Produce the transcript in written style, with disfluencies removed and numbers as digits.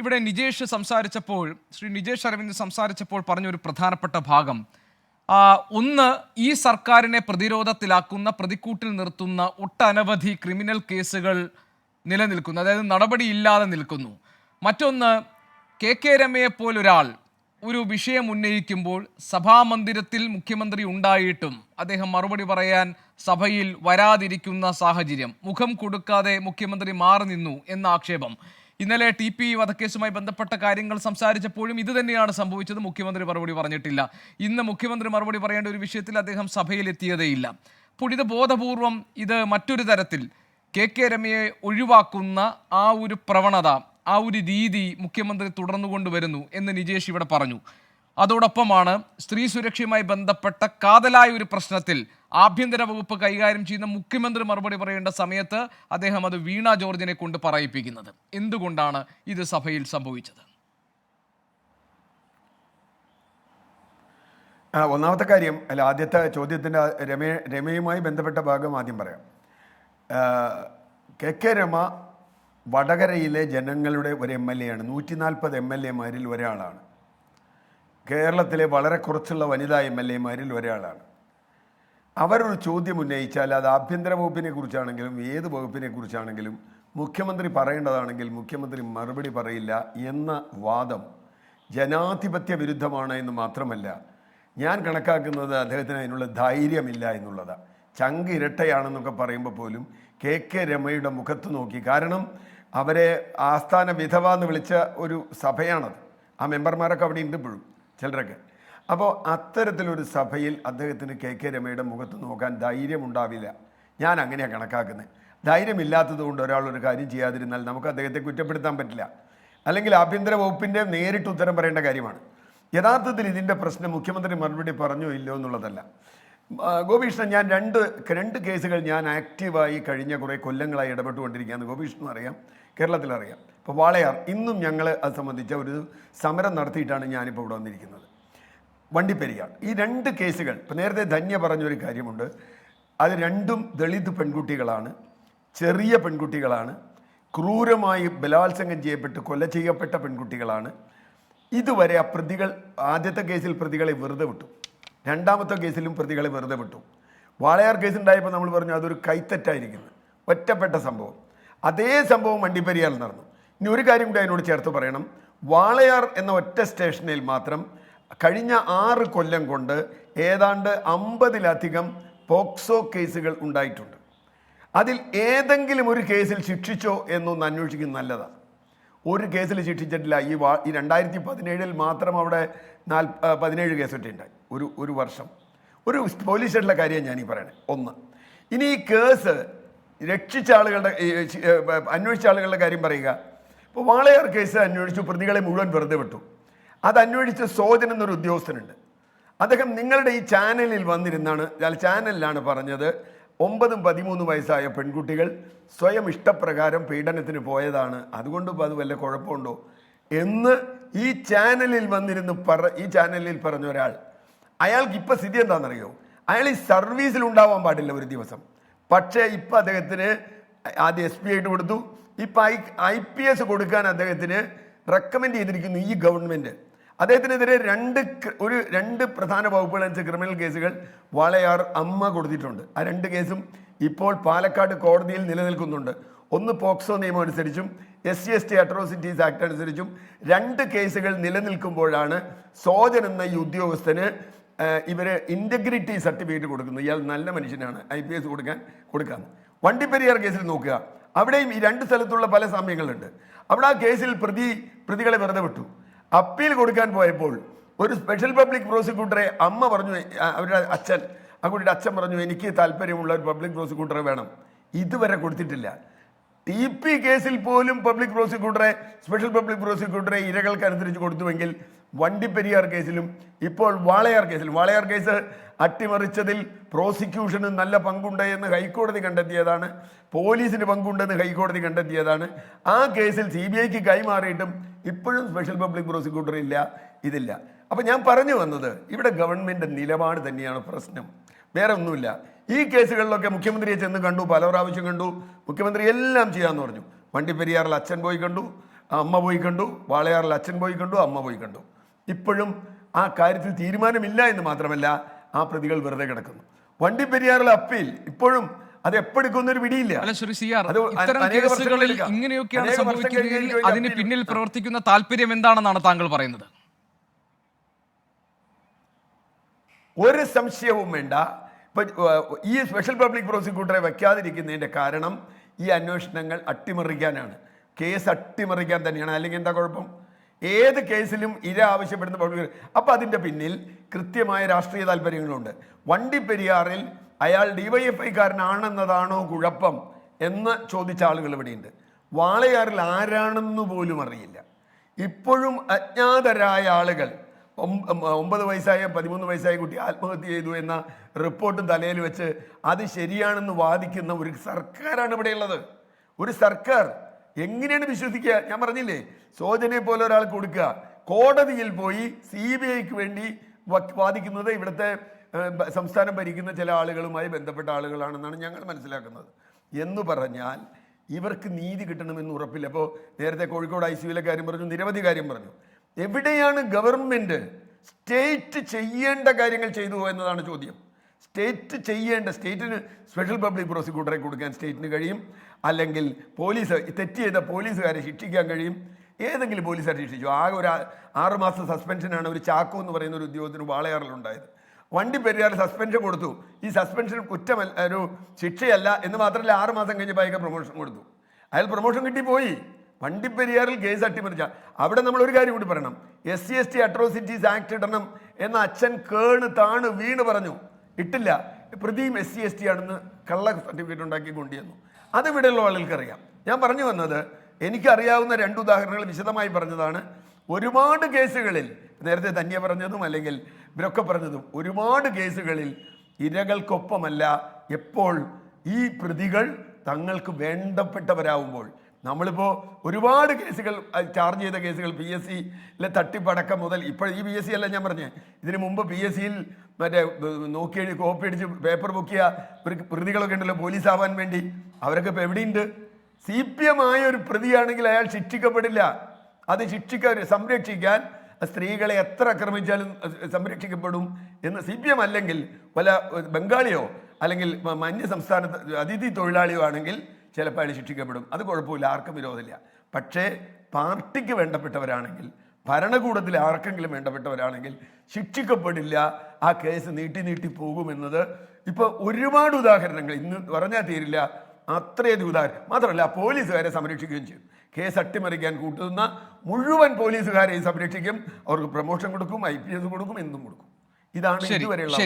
ഇവിടെ നിജേഷ് സംസാരിച്ചപ്പോൾ ശ്രീ നിജേഷ് അരവിന്ദ് സംസാരിച്ചപ്പോൾ പറഞ്ഞൊരു പ്രധാനപ്പെട്ട ഭാഗം, ഒന്ന്, ഈ സർക്കാരിനെ പ്രതിരോധത്തിലാക്കുന്ന, പ്രതിക്കൂട്ടിൽ നിർത്തുന്ന ഒട്ടനവധി ക്രിമിനൽ കേസുകൾ നിലനിൽക്കുന്നു, അതായത് നടപടിയില്ലാതെ നിൽക്കുന്നു. മറ്റൊന്ന്, കെ രമയെ പോലൊരാൾ ഒരു വിഷയം ഉന്നയിക്കുമ്പോൾ സഭാമന്ദിരത്തിൽ മുഖ്യമന്ത്രി ഉണ്ടായിട്ടും അദ്ദേഹം മറുപടി പറയാൻ സഭയിൽ വരാതിരിക്കുന്ന സാഹചര്യം, മുഖം കൊടുക്കാതെ മുഖ്യമന്ത്രി മാറി നിന്നു എന്ന ആക്ഷേപം. ഇന്നലെ TP വധക്കേസുമായി ബന്ധപ്പെട്ട കാര്യങ്ങൾ സംസാരിച്ചപ്പോഴും ഇത് തന്നെയാണ് സംഭവിച്ചത്. മുഖ്യമന്ത്രി മറുപടി പറഞ്ഞിട്ടില്ല. ഇന്ന് മുഖ്യമന്ത്രി മറുപടി പറയേണ്ട ഒരു വിഷയത്തിൽ അദ്ദേഹം സഭയിൽ എത്തിയതേയില്ല. അപ്പോൾ ഇത് ബോധപൂർവം ഇത് മറ്റൊരു തരത്തിൽ കെ രമയെ ഒഴിവാക്കുന്ന ആ ഒരു പ്രവണത, ആ ഒരു രീതി മുഖ്യമന്ത്രി തുടർന്നു കൊണ്ടുവരുന്നു എന്ന് നിജേഷ് ഇവിടെ പറഞ്ഞു. അതോടൊപ്പമാണ് സ്ത്രീ സുരക്ഷയുമായി ബന്ധപ്പെട്ട കാതലായ ഒരു പ്രശ്നത്തിൽ ആഭ്യന്തര വകുപ്പ് കൈകാര്യം ചെയ്യുന്ന മുഖ്യമന്ത്രി മറുപടി പറയേണ്ട സമയത്ത് അദ്ദേഹം അത് വീണ ജോർജിനെ കൊണ്ട് പറയിപ്പിക്കുന്നത്. എന്തുകൊണ്ടാണ് ഇത് സഭയിൽ സംഭവിച്ചത്? ഒന്നാമത്തെ കാര്യം, ആദ്യത്തെ ചോദ്യത്തിൻ്റെ രമയുമായി ബന്ധപ്പെട്ട ഭാഗം ആദ്യം പറയാം. കെ രമ വടകരയിലെ ജനങ്ങളുടെ ഒരു MLA ആണ്. 140 MLA-മാരിൽ ഒരാളാണ്. കേരളത്തിലെ വളരെ കുറച്ചുള്ള വനിതാ MLA-മാരിൽ ഒരാളാണ്. അവരൊരു ചോദ്യം ഉന്നയിച്ചാൽ അത് ആഭ്യന്തര വകുപ്പിനെ കുറിച്ചാണെങ്കിലും ഏത് വകുപ്പിനെ കുറിച്ചാണെങ്കിലും മുഖ്യമന്ത്രി പറയേണ്ടതാണെങ്കിൽ മുഖ്യമന്ത്രി മറുപടി പറയില്ല എന്ന വാദം ജനാധിപത്യ വിരുദ്ധമാണ് എന്ന് മാത്രമല്ല, ഞാൻ കണക്കാക്കുന്നത് അദ്ദേഹത്തിന് അതിനുള്ള ധൈര്യമില്ല എന്നുള്ളതാണ്. ചങ്ക് ഇരട്ടയാണെന്നൊക്കെ പറയുമ്പോൾ പോലും കെ രമയുടെ മുഖത്ത് നോക്കി, കാരണം അവരെ ആസ്ഥാന വിധവ എന്ന് വിളിച്ച ഒരു സഭയാണത്. ആ മെമ്പർമാരൊക്കെ അവിടെ ഉണ്ട് ഇപ്പോഴും ചിലരൊക്കെ. അപ്പോൾ അത്തരത്തിലൊരു സഭയിൽ അദ്ദേഹത്തിന് കെ രമയുടെ മുഖത്ത് നോക്കാൻ ധൈര്യമുണ്ടാവില്ല. ഞാൻ അങ്ങനെയാണ് കണക്കാക്കുന്നത്. ധൈര്യമില്ലാത്തത് കൊണ്ട് ഒരാളൊരു കാര്യം ചെയ്യാതിരുന്നാൽ നമുക്ക് അദ്ദേഹത്തെ കുറ്റപ്പെടുത്താൻ പറ്റില്ല. അല്ലെങ്കിൽ ആഭ്യന്തര വകുപ്പിൻ്റെ നേരിട്ട് ഉത്തരം പറയേണ്ട കാര്യമാണ്. യഥാർത്ഥത്തിൽ ഇതിൻ്റെ പ്രശ്നം മുഖ്യമന്ത്രി മറുപടി പറഞ്ഞോ ഇല്ലയോ എന്നുള്ളതല്ല. ഗോപീഷ്ണൻ, ഞാൻ രണ്ട് കേസുകൾ ഞാൻ ആക്റ്റീവായി കഴിഞ്ഞ കുറേ കൊല്ലങ്ങളായി ഇടപെട്ടുകൊണ്ടിരിക്കുകയാണ്. ഗോപീഷ്ണനും അറിയാം, കേരളത്തിലറിയാം. ഇപ്പോൾ വാളയാർ, ഇന്നും ഞങ്ങൾ അത് സംബന്ധിച്ച ഒരു സമരം നടത്തിയിട്ടാണ് ഞാനിപ്പോൾ ഇവിടെ വന്നിരിക്കുന്നത്. വണ്ടിപ്പെരിയാർ, ഈ 2 കേസുകൾ, ഇപ്പോൾ നേരത്തെ ധന്യ പറഞ്ഞൊരു കാര്യമുണ്ട്. അത് രണ്ടും ദളിത് പെൺകുട്ടികളാണ്, ചെറിയ പെൺകുട്ടികളാണ്, ക്രൂരമായി ബലാത്സംഗം ചെയ്യപ്പെട്ട് കൊല ചെയ്യപ്പെട്ട പെൺകുട്ടികളാണ്. ഇതുവരെ ആ പ്രതികൾ, ആദ്യത്തെ കേസിൽ പ്രതികളെ വെറുതെ വിട്ടു, രണ്ടാമത്തെ കേസിലും പ്രതികളെ വെറുതെ വിട്ടു. വാളയാർ കേസുണ്ടായപ്പോൾ നമ്മൾ പറഞ്ഞു അതൊരു കൈത്തെറ്റായിരിക്കുന്നു, ഒറ്റപ്പെട്ട സംഭവം. അതേ സംഭവം വണ്ടിപ്പെരിയാറിൽ നടന്നു. ഇനി ഒരു കാര്യം കൂടി അതിനോട് ചേർത്ത് പറയണം. വാളയാർ എന്ന ഒറ്റ സ്റ്റേഷനിൽ മാത്രം കഴിഞ്ഞ 6 കൊല്ലം കൊണ്ട് ഏതാണ്ട് 50-ലധികം പോക്സോ കേസുകൾ ഉണ്ടായിട്ടുണ്ട്. അതിൽ ഏതെങ്കിലും ഒരു കേസിൽ ശിക്ഷിച്ചോ എന്നൊന്ന് അന്വേഷിക്കുന്നത് നല്ലതാണ്. ഒരു കേസിൽ ശിക്ഷിച്ചിട്ടില്ല. ഈ 2017 മാത്രം അവിടെ 17 കേസൊക്കെ ഉണ്ടായി ഒരു വർഷം. ഒരു പോലീസ് സ്റ്റേഷനിലെ കാര്യമാണ് ഞാനീ പറയണേ. ഒന്ന്, ഇനി ഈ കേസ് രക്ഷിച്ച ആളുകളുടെ, അന്വേഷിച്ച ആളുകളുടെ കാര്യം പറയുക. ഇപ്പോൾ വാളയാർ കേസ് അന്വേഷിച്ചു, പ്രതികളെ മുഴുവൻ വെറുതെ വിട്ടു. അത് അന്വേഷിച്ച സോജൻ എന്നൊരു ഉദ്യോഗസ്ഥനുണ്ട്. അദ്ദേഹം നിങ്ങളുടെ ഈ ചാനലിൽ വന്നിരുന്നാണ്, ചാനലിലാണ് പറഞ്ഞത് 9-13 വയസ്സായ പെൺകുട്ടികൾ സ്വയം ഇഷ്ടപ്രകാരം പീഡനത്തിന് പോയതാണ്, അതുകൊണ്ട് ഇപ്പോൾ അത് വല്ല കുഴപ്പമുണ്ടോ എന്ന് ഈ ചാനലിൽ വന്നിരുന്ന് ഈ ചാനലിൽ പറഞ്ഞ ഒരാൾ, അയാൾക്ക് ഇപ്പം സ്ഥിതി എന്താണെന്നറിയോ? അയാൾ ഈ സർവീസിൽ ഉണ്ടാവാൻ പാടില്ല ഒരു ദിവസം. പക്ഷേ ഇപ്പം അദ്ദേഹത്തിന് ആദ്യം SP ആയിട്ട് കൊടുത്തു, ഇപ്പം IPS കൊടുക്കാൻ അദ്ദേഹത്തിന് റെക്കമെൻഡ് ചെയ്തിരിക്കുന്നു ഈ ഗവൺമെൻറ്. അദ്ദേഹത്തിനെതിരെ രണ്ട് പ്രധാന വകുപ്പുകളനുസരിച്ച് ക്രിമിനൽ കേസുകൾ വാളയാർ അമ്മ കൊടുത്തിട്ടുണ്ട്. ആ 2 കേസും ഇപ്പോൾ പാലക്കാട് കോടതിയിൽ നിലനിൽക്കുന്നുണ്ട്. ഒന്ന് പോക്സോ നിയമം അനുസരിച്ചും SC/ST അട്രോസിറ്റീസ് ആക്ട് അനുസരിച്ചും 2 കേസുകൾ നിലനിൽക്കുമ്പോഴാണ് സോജൻ എന്ന ഈ ഉദ്യോഗസ്ഥന് ഇവര് ഇന്റഗ്രിറ്റി സർട്ടിഫിക്കറ്റ് കൊടുക്കുന്നു. ഇയാൾ നല്ല മനുഷ്യനാണ്, IPS കൊടുക്കാന്ന്. വണ്ടിപ്പെരിയാർ കേസിൽ നോക്കുക, അവിടെയും ഈ 2 സ്ഥലത്തുള്ള പല സാമ്യങ്ങളുണ്ട്. അവിടെ ആ കേസിൽ പ്രതികളെ വെറുതെ വിട്ടു. അപ്പീൽ കൊടുക്കാൻ പോയപ്പോൾ ഒരു സ്പെഷ്യൽ പബ്ലിക് പ്രോസിക്യൂട്ടറെ അമ്മ പറഞ്ഞു, അവരുടെ അച്ഛൻ, ആ കുട്ടിയുടെ അച്ഛൻ പറഞ്ഞു എനിക്ക് താല്പര്യമുള്ള ഒരു പബ്ലിക് പ്രോസിക്യൂട്ടറെ വേണം. ഇതുവരെ കൊടുത്തിട്ടില്ല. TP കേസിൽ പോലും പബ്ലിക് പ്രോസിക്യൂട്ടറെ, സ്പെഷ്യൽ പബ്ലിക് പ്രോസിക്യൂട്ടറെ ഇരകൾക്കനുസരിച്ച് കൊടുത്തുവെങ്കിൽ വണ്ടിപ്പെരിയാർ കേസിലും ഇപ്പോൾ വാളയാർ കേസ് അട്ടിമറിച്ചതിൽ പ്രോസിക്യൂഷന് നല്ല പങ്കുണ്ട് എന്ന് ഹൈക്കോടതി കണ്ടെത്തിയതാണ്, പോലീസിന് പങ്കുണ്ടെന്ന് ഹൈക്കോടതി കണ്ടെത്തിയതാണ്. ആ കേസിൽ CBIക്ക് കൈമാറിയിട്ടും ഇപ്പോഴും സ്പെഷ്യൽ പബ്ലിക് പ്രോസിക്യൂട്ടർ ഇതില്ല. അപ്പം ഞാൻ പറഞ്ഞു വന്നത്, ഇവിടെ ഗവൺമെൻറ് നിലപാട് തന്നെയാണ് പ്രശ്നം, വേറെ ഒന്നുമില്ല. ഈ കേസുകളിലൊക്കെ മുഖ്യമന്ത്രിയെ ചെന്ന് കണ്ടു, പല പ്രാവശ്യം കണ്ടു. മുഖ്യമന്ത്രി എല്ലാം ചെയ്യാമെന്ന് പറഞ്ഞു. വണ്ടിപ്പെരിയാറിൽ അച്ഛൻ പോയി കണ്ടു, അമ്മ പോയി കണ്ടു, വാളയാറിൽ അച്ഛൻ പോയി കണ്ടു, അമ്മ പോയി കണ്ടു. ഇപ്പോഴും ആ കാര്യത്തിൽ തീരുമാനമില്ല എന്ന് മാത്രമല്ല, ആ പ്രതികൾ വെറുതെ കിടക്കുന്നു. വണ്ടിപ്പെരിയാറിലെ അപ്പീൽ ഇപ്പോഴും അത് എപ്പെടുക്കുന്നൊരു പിടിയില്ല. അല്ല ശ്രീ CR, ഇത്തരം കേസുകളിൽ ഇങ്ങനെയൊക്കെയാണ് സംഭവിക്കുന്നതെങ്കിൽ അതിന് പിന്നിൽ പ്രവർത്തിക്കുന്ന താല്പര്യം എന്താണെന്നാണ് താങ്കൾ പറയുന്നത്? ഒരു സംശയവും വേണ്ട. ഇപ്പൊ ഈ സ്പെഷ്യൽ പബ്ലിക് പ്രോസിക്യൂട്ടറെ വെക്കാതിരിക്കുന്നതിന്റെ കാരണം ഈ അന്വേഷണങ്ങൾ അട്ടിമറിക്കാനാണ്, കേസ് അട്ടിമറിക്കാൻ തന്നെയാണ്. അല്ലെങ്കിൽ എന്താ കുഴപ്പം? ഏത് കേസിലും ഇര ആവശ്യപ്പെടുന്ന പബ്ലിക്, അപ്പൊ അതിന്റെ പിന്നിൽ കൃത്യമായ രാഷ്ട്രീയ താല്പര്യങ്ങളുണ്ട്. വണ്ടിപ്പെരിയാറിൽ അയാൾ ഡിവൈഎഫ്ഐക്കാരനാണെന്നതാണോ കുഴപ്പം എന്ന് ചോദിച്ച ആളുകൾ ഇവിടെയുണ്ട്. വാളയാറിൽ ആരാണെന്ന് പോലും അറിയില്ല. ഇപ്പോഴും അജ്ഞാതരായ ആളുകൾ, 9 വയസ്സായ 13 വയസ്സായ കുട്ടി ആത്മഹത്യ ചെയ്തു എന്ന റിപ്പോർട്ടും തലയിൽ വെച്ച് അത് ശരിയാണെന്ന് വാദിക്കുന്ന ഒരു സർക്കാരാണ് ഇവിടെയുള്ളത്. ഒരു സർക്കാർ എങ്ങനെയാണ് വിശ്വസിക്കുക? ഞാൻ പറഞ്ഞില്ലേ, സോജനെ പോലെ ഒരാൾ കൊടുക്കുക, കോടതിയിൽ പോയി CBIക്ക് വേണ്ടി വാദിക്കുന്നത് ഇവിടുത്തെ സംസ്ഥാനം ഭരിക്കുന്ന ചില ആളുകളുമായി ബന്ധപ്പെട്ട ആളുകളാണെന്നാണ് ഞങ്ങൾ മനസ്സിലാക്കുന്നത്. എന്ന് പറഞ്ഞാൽ ഇവർക്ക് നീതി കിട്ടണമെന്ന് ഉറപ്പില്ല. അപ്പോൾ നേരത്തെ കോഴിക്കോട് ICUവിലെ കാര്യം പറഞ്ഞു, നിരവധി കാര്യം പറഞ്ഞു. എവിടെയാണ് ഗവൺമെൻറ് സ്റ്റേറ്റ് ചെയ്യേണ്ട കാര്യങ്ങൾ ചെയ്തു എന്നതാണ് ചോദ്യം. സ്റ്റേറ്റിന് സ്പെഷ്യൽ പബ്ലിക് പ്രോസിക്യൂട്ടറെ കൊടുക്കാൻ സ്റ്റേറ്റിന് കഴിയും, അല്ലെങ്കിൽ പോലീസ് തെറ്റ് ചെയ്ത പോലീസുകാരെ ശിക്ഷിക്കാൻ കഴിയും. ഏതെങ്കിലും പോലീസുകാരെ ശിക്ഷിച്ചു? ആകെ ഒരു 6 മാസം സസ്പെൻഷനാണ് ഒരു ചാക്കോ എന്ന് പറയുന്ന ഒരു ഉദ്യോഗത്തിന് വാളയാറിലുണ്ടായത്. വണ്ടിപ്പെരിയാറിൽ സസ്പെൻഷൻ കൊടുത്തു. ഈ സസ്പെൻഷൻ കുറ്റമല്ല, ഒരു ശിക്ഷയല്ല എന്ന് മാത്രമല്ല, 6 മാസം കഴിഞ്ഞപ്പോൾ അയാൾക്ക് പ്രൊമോഷൻ കൊടുത്തു. അയാൾ പ്രൊമോഷൻ കിട്ടി പോയി. വണ്ടിപ്പെരിയാറിൽ കേസ് അട്ടിമറിച്ച അവിടെ നമ്മൾ ഒരു കാര്യം കൂടി പറയണം. SC/ST അട്രോസിറ്റീസ് ആക്ട് ഇടണം എന്ന അച്ഛൻ താണ് വീണ് പറഞ്ഞു, ഇട്ടില്ല. പ്രതിയും SC/ST ആണെന്ന് കള്ള സർട്ടിഫിക്കറ്റ് ഉണ്ടാക്കി കൊണ്ടുവന്നു. അത് ഇവിടെയുള്ള ആളുകൾക്ക് അറിയാം. ഞാൻ പറഞ്ഞു വന്നത്, എനിക്കറിയാവുന്ന 2 ഉദാഹരണങ്ങൾ വിശദമായി പറഞ്ഞതാണ്. ഒരുപാട് കേസുകളിൽ, നേരത്തെ തന്നെ പറഞ്ഞതും അല്ലെങ്കിൽ ഇവരൊക്കെ പറഞ്ഞതും, ഒരുപാട് കേസുകളിൽ ഇരകൾക്കൊപ്പമല്ല, എപ്പോൾ ഈ പ്രതികൾ തങ്ങൾക്ക് വേണ്ടപ്പെട്ടവരാകുമ്പോൾ. നമ്മളിപ്പോൾ ഒരുപാട് കേസുകൾ ചാർജ് ചെയ്ത കേസുകൾ, PSCയിലെ തട്ടിപ്പടക്കം മുതൽ ഇപ്പോൾ ഈ PSC അല്ല ഞാൻ പറഞ്ഞത്, ഇതിനു മുമ്പ് PSCയിൽ മറ്റേ നോക്കി കോപ്പി അടിച്ച് പേപ്പർ ബുക്ക് ചെയ്യുക പ്രതികളൊക്കെ ഉണ്ടല്ലോ പോലീസ് ആവാൻ വേണ്ടി. അവരൊക്കെ ഇപ്പോൾ എവിടെയുണ്ട്? CPM ആയ ഒരു പ്രതിയാണെങ്കിൽ അയാൾ ശിക്ഷിക്കപ്പെടില്ല. അത് സംരക്ഷിക്കാൻ സ്ത്രീകളെ എത്ര ആക്രമിച്ചാലും സംരക്ഷിക്കപ്പെടും എന്ന്. CPM അല്ലെങ്കിൽ വല്ല ബംഗാളിയോ അല്ലെങ്കിൽ അന്യ സംസ്ഥാനത്ത് അതിഥി തൊഴിലാളിയോ ആണെങ്കിൽ ചിലപ്പോൾ അയാൾ ശിക്ഷിക്കപ്പെടും. അത് കുഴപ്പമില്ല, ആർക്കും വിരോധമില്ല. പക്ഷേ പാർട്ടിക്ക് വേണ്ടപ്പെട്ടവരാണെങ്കിൽ, ഭരണകൂടത്തിൽ ആർക്കെങ്കിലും വേണ്ടപ്പെട്ടവരാണെങ്കിൽ ശിക്ഷിക്കപ്പെടില്ല. ആ കേസ് നീട്ടി പോകുമെന്നത് ഇപ്പോൾ ഒരുപാട് ഉദാഹരണങ്ങൾ ഇന്ന് പറഞ്ഞാൽ തീരില്ല, അത്രയധികം ഉദാഹരണം. മാത്രമല്ല പോലീസുകാരെ സംരക്ഷിക്കുകയും ചെയ്യും. കേസ് അട്ടിമറിക്കാൻ കൂട്ടുന്ന മുഴുവൻ പോലീസുകാരെയും സംരക്ഷിക്കും. അവർക്ക് പ്രൊമോഷൻ കൊടുക്കും, IPS കൊടുക്കും, എന്തും കൊടുക്കും. ഇതാണ് ഇതുവരെയുള്ള.